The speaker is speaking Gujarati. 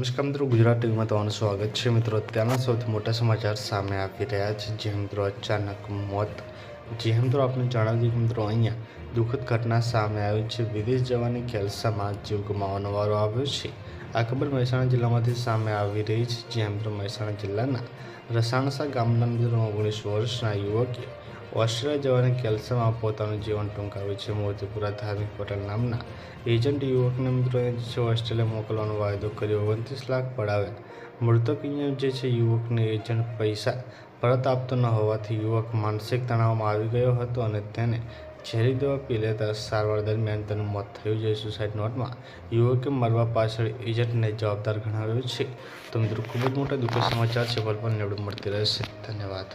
નમસ્કાર મિત્રો, ગુજરાત ટીવીમાં તમારું સ્વાગત છે। મિત્રો, અત્યારના સૌથી મોટા સમાચાર સામે આવી રહ્યા છે। જે મિત્રો અચાનક મોત, જે મિત્રો આપણે જણાવી દઈએ કે મિત્રો અહીંયા દુઃખદ ઘટના સામે આવી છે। વિદેશ જવાની કેલ્સામાં જીવ ગુમાવવાનો વારો આવ્યો છે। આ ખબર મહેસાણા જિલ્લામાંથી સામે આવી રહી છે। જ્યાં મિત્રો મહેસાણા જિલ્લાના રસાણસા ગામના મિત્રો 19 વર્ષના યુવકે ઓસ્ટ્રેલિયા જવાની કેલ્સામાં પોતાનું જીવન ટૂંકાવ્યું છે। મોતીપુરા ધાર્મિક પટેલ નામના એજન્ટ યુવકને મિત્રો ઓસ્ટ્રેલિયા મોકલવાનો વાયદો કર્યો। 29 લાખ પડાવ્યા। મૃતક જે છે યુવકને એજન્ટ પૈસા પરત આપતો ન હોવાથી યુવક માનસિક તણાવમાં આવી ગયો હતો અને તેને ઝેરી દવા પી લેતા સારવાર દરમિયાન તેનું મોત થયું છે। સુસાઇડ નોટમાં યુવકે મરવા પાછળ એજન્ટને જવાબદાર ગણાવ્યો છે। તો મિત્રો, ખૂબ જ મોટા દુઃખદ સમાચાર છે। પણ મળતી રહેશે। ધન્યવાદ।